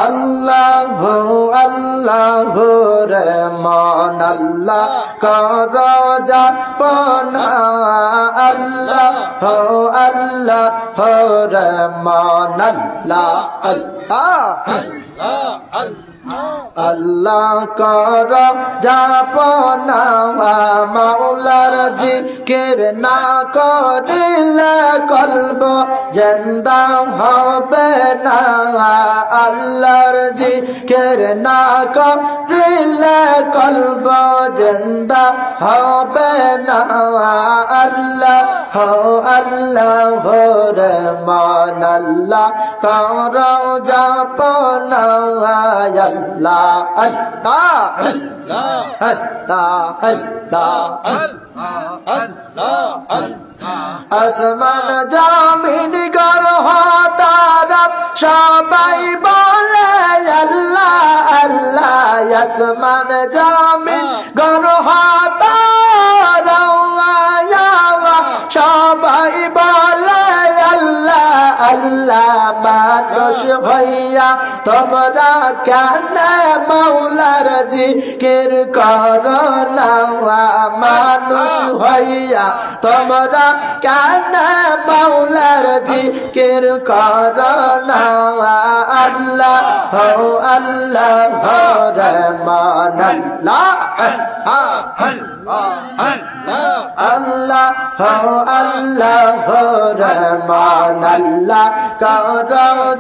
আল্লাহু আল্লাহু রে মন আল্লাহ কর যাপনা আল্লাহু আল্লাহু রে মন আল্লাহ আল্লাহ কর যাপনা মাওলার জিকির না করিলে কলব জিন্দা হবে না আল্লাহর জিকির না করিলে কলব জিন্দা হবে না আল্লাহ আল্লাহ রে মান আল্লাহ কর যাপনা আল্লাহ আল্লাহ আল্লাহ আল্লাহ আসমান জমিন গ্রহ তারা সবাই বলে আল্লাহ আল্লাহ আসমান জমিন গ্রহ তারা সবাই বলে আল্লাহ আল্লাহ মানুষ হইয়া তোমরা কেন মাওলার জিকির করো না মানুষ হইয়া তোমরা কেন মাওলার জিকির করো না আল্লাহ আল্লাহ রহমান আল্লাহ আল্লাহ আল্লাহ রহমান আল্লাহ কর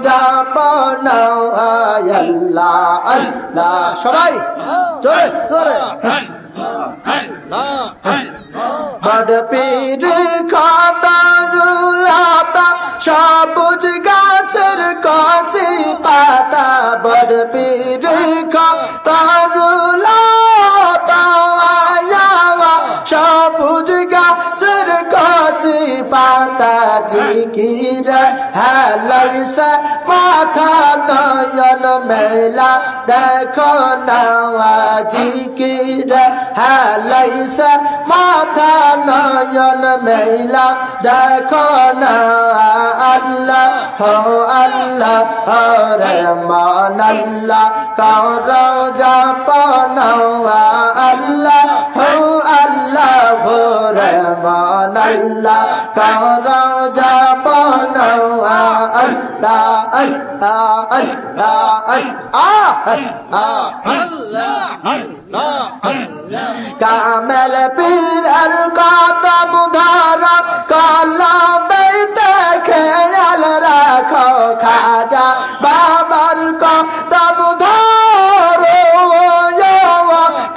যাপনা আল্লাহ আল্লাহ সবাই জোরে জোরে বড় পীর খাতারুলাতা সবুজ গাছের কাছে পাতা বড় পীর খাতারুলাতা সবুজ গাছের কাছে পাতা জিকির হালাইছে মাথা নয়ন মেলা দেখো না জিকির হালাইছে মাথা নয়ন মেলা দেখো না আল্লাহ আল্লাহ রহমান আল্লাহ কর যাপনা আল্লাহ আল্লাহ রহমান আল্লাহ কর যাপনা আল্লাহ আল্লাহ আল্লাহ কামেল পীরের কদম ধরা কলবেতে খেয়াল রাখো খাজা বাবার কদম ধরো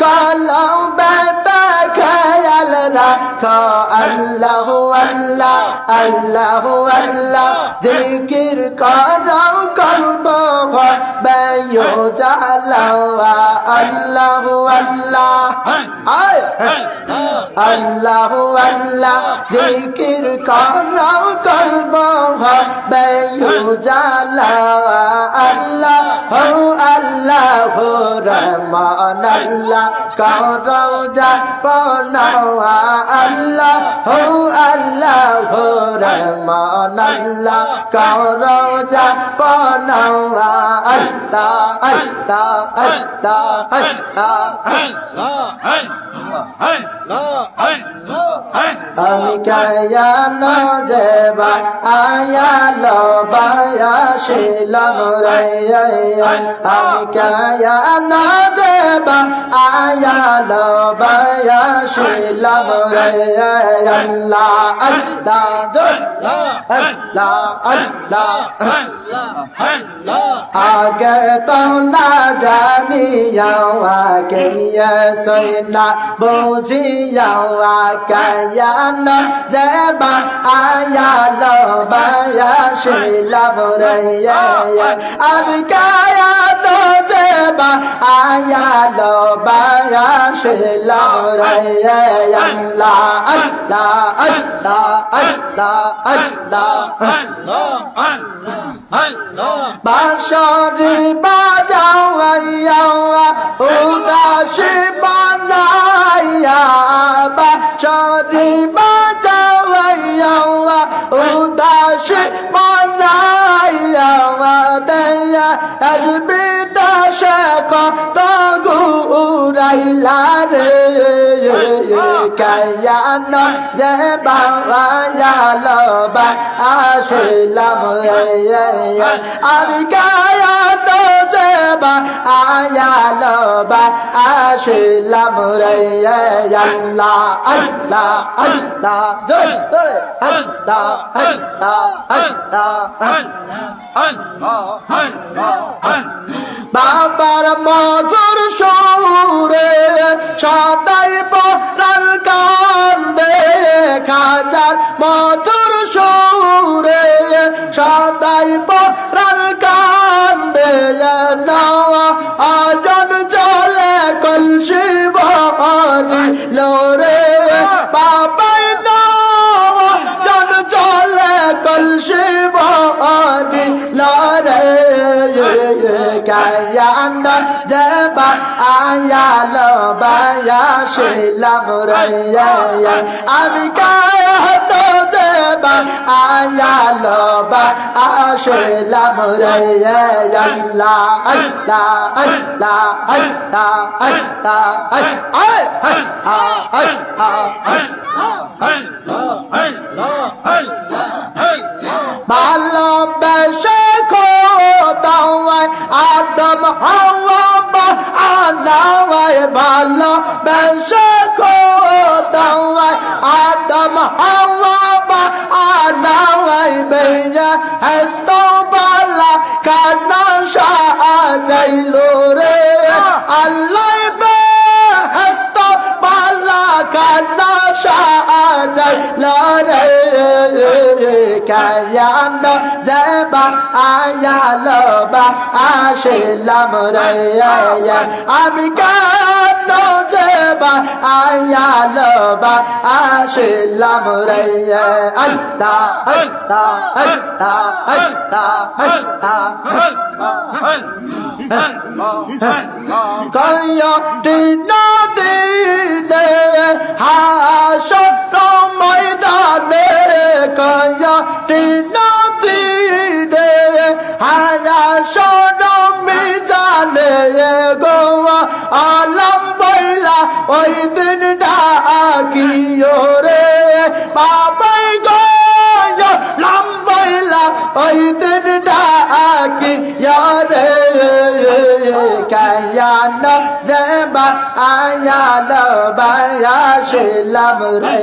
কলবেতে খেয়াল রাখো আল্লাহ আল্লাহ আল্লাহ আল্লাহ জিকির করো কলব বেয়ো জালা আল্লাহ আল্লাহ আল্লাহ আল্লাহ জিকির করো কলব বেয়ো জালা আল্লাহ আল্লাহ রহমান আল্লাহ করো যাপনা আল্লাহ আল্লাহ রহমান আল্লাহ করো যাপনা আল্লাহ আল্লাহ আমি কেন যেবা আয়ালো বায়াশিলাম রে আমি কেন যেবা আয়ালো বায়াশিলাম রে আল্লাহ আল্লাহ আল্লাহ আল্লাহ আগে তো না জানিয়া আগে সইনা বুঝিয়া কেন যেবা আয়ালো বায়াশিলাম রে আমি কেন যেবা আয়ালো বায়াশিলাম রে আল্লাহ আল্লাহ আল্লাহ আল্লাহ আল্লাহ বাঁশরি বাজাও কায়ানো যে বাবা আসলাম রে আমি কায়ানো যে বাবা আসলাম রে আল্লাহ আল্লাহ আল্লাহ জয় আল্লাহ আল্লাহ আল্লাহ বাবার মধুর সুরে সদাই পরাণ কান্দে খাজার মধুর সুরে সদাই পরাণ কান্দে আজন জলে কলসি ভরি লোরে বাবাই জন জলে কলসি ভরি লোরে কায়ানা জবা আয়ালো বায়াশিলাম রে আমি কায়ানো জবা আয়ালো বায়াশিলাম রে আল্লাহ আল্লাহ আল্লাহ আল্লাহ ভালোবেসে খোদাওয়ায় আদম হাওয়া বানাওয়ায় ভালোবেসে খোদাওয়ায় আদম হাওয়া বানাওয়ায় বেয়া হস্তো বালা কানা সাজাইলো রে আল্লাহ বে হস্তো বালা কানা সাজাইলো রে কায়ানো জবা আয়ালো আসলাম রে আমি কায়ানো জবা আয়ালো আসলাম রে আল্লাহ আল্লাহ আল্লাহ আল্লাহ কয়া দিন দিনে হাসর ময়দানে কয়া দিন দিনে হাসর মিজানে গো আলম বইলা ওই দিন ডাকিও রে বাবাই গো লম্বইলা ওই দিন ডাকি রে কায়ানো জবা আয়ালো বায়াশিলাম রে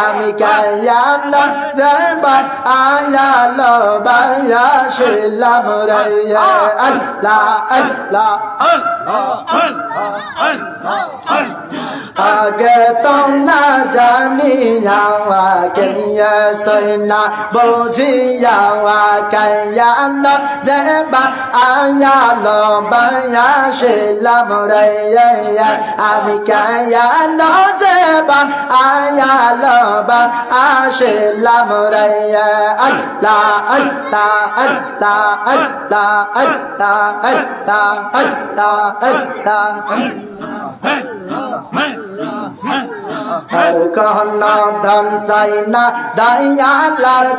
আমি কায়ানো জবা আয়ালো বায়াশিলাম রে আল্লাহ আল্লাহ আগে তো না জানিয়া কেয়া সৈনা বুঝিয়া কায়ানো জবা আয়ালো বায়াশিলাম রে আমি কায়ানো জবা আয়ালো বায়াশিলাম রে আল্লাহ আল্লাহ আল্লাহ আল্লাহ আল্লাহ আল্লাহ আল্লাহ हर कहना धन साइना दयाल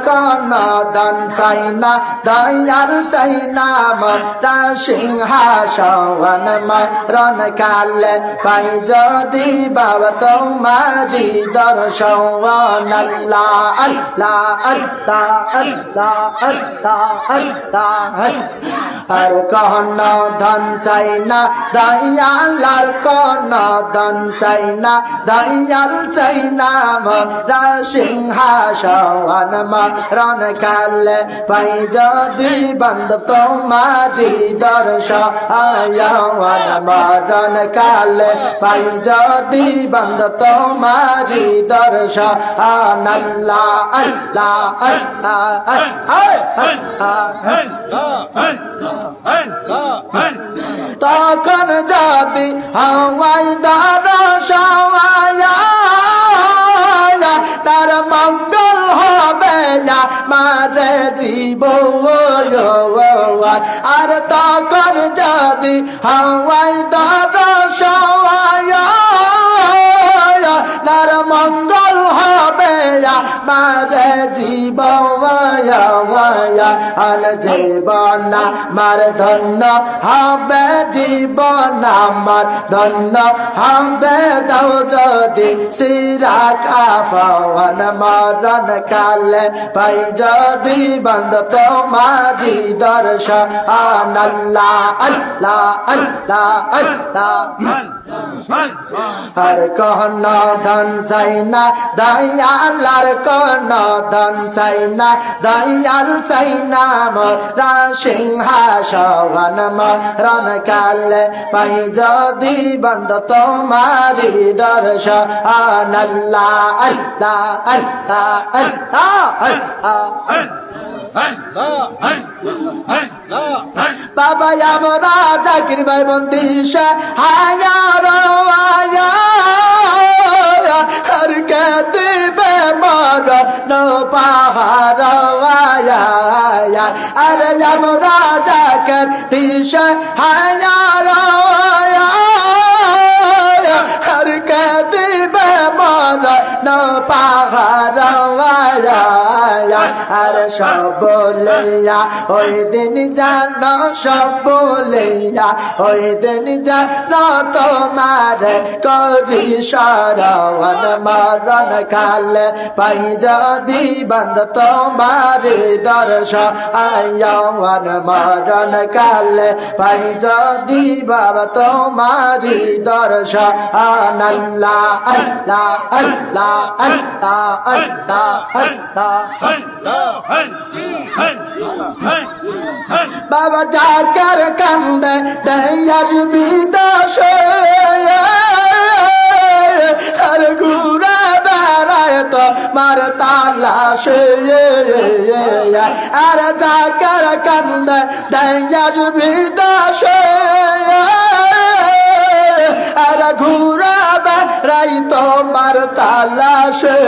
कहना धन साइना दयाल साइना मरा सिंहासन मरण काले पाई जदि बाबा तुम्हारी दर्शन अल्लाह अल्लाह अल्लाह अल्लाह अल्लाह अल्लाह हर कहना धन साइना दयाल कहना धन साइना दयाल साइना मरा सिंहासन मरण काले पाई जदि बंद तुम्हारी दर्शन मरण काले पाई जदि बंद तुम्हारी दर्शन अल्लाह अल्लाह तखन जदि हवाई दर्शन तार मंगल হবে মারে জীব আর তখন যদি হওয়াই দর্শন তার মঙ্গল হবে মারে জীব আল জীবন আমার ধন্য হবে জীবন আমার ধন্য হবে দাও যদি সিরা কাফন মরণ কালে পাই যদি বন্ধ তোমারি দর্শন আল্লাহ আল্লাহ আল্লাহ আল্লাহ আর কোন ধন চাই না দয়ালার কোন ধন চাই না দয়াল চাই না মোরা সিংহাসন মরণ কালে পাই যদি বন্ধ তোমারি দর্শন আল্লাহ আল্লাহ আল্লাহ আল্লাহ বাবা আমরা জাকির ভাই বন্দিশ হায়ার হর কে দিবে মর পাহাড় আরে আমরা জাকির দিশ হায়ার হর কে দিবে মর পাহাড় আর সব বলিয়া ওই দিন জানো সব বলিয়া ওই দিন জানো তোমার করি শরণ মরণ কালে পাই যদি বন্ধ তোমার দর্শন আয়ন মরণ কালে পাই যদি বাবা তোমার দর্শন আল্লাহ আল্লাহ আল্লাহ আল্লাহ আল্লাহ বাবা জাকার কান্দে দয়ার বিদাসে আর ঘুরে বেড়ায় তো মার তালাশে আর জাকার কান্দে দয়ার বিদাসে আর ঘুরে বেড়াই তোমার তালাশে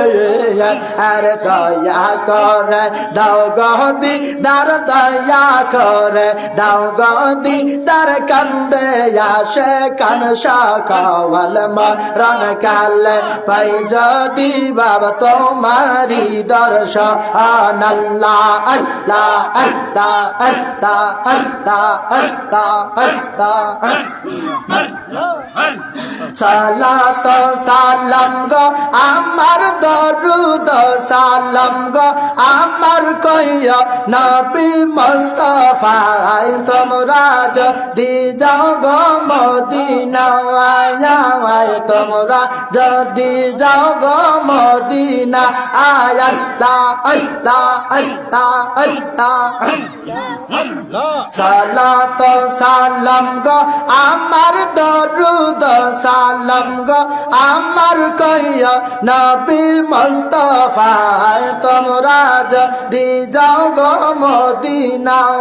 আর দয়া করে দাও গদি দার দয়া করে দাও গদি দার কান্দে আসে কান সকাল মরণ কালে পাই যদি বাবা তোমারি দর্শন আল্লাহ আল্লাহ আল্লাহ আল্লাহ আল্লাহ আল্লাহ আল্লাহ সালাত সালাম গো আমার দরুদ সালাম গো আমার কইয়া নবী মুস্তাফায় তোমরা যদি যাও গো মদিনায় তোমরা যদি যাও গো মদিনা আল্লাহ আল্লাহ আল্লাহ আল্লাহ সালাত সালাম গো আমার দরুদ সালাম গো আমার কইয়া নবী মুস্তাফায় তোমরা যদি যাও গো মদিনায়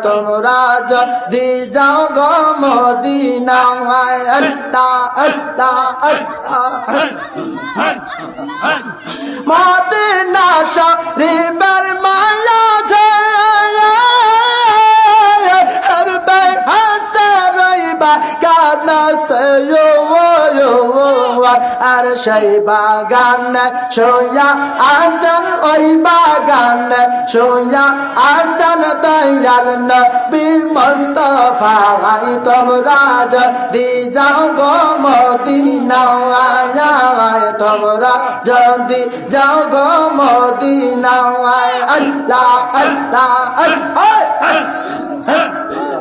তোমরা যদি যাও গো মদিনায় আল্লাহ আল্লাহ আল্লাহ মদিনা শরীফের মালা হর বে হাসতে রইবা কানা সে আর সেই বাগান সোয়া আসন ওই বাগান সোয়া আসন দয়াল নবী মুস্তাফায় তোমরা যদি যাও গো মদিনায় তোমরা যদি যাও গো মদিনায় আল্লাহ আল্লাহ আল্লাহ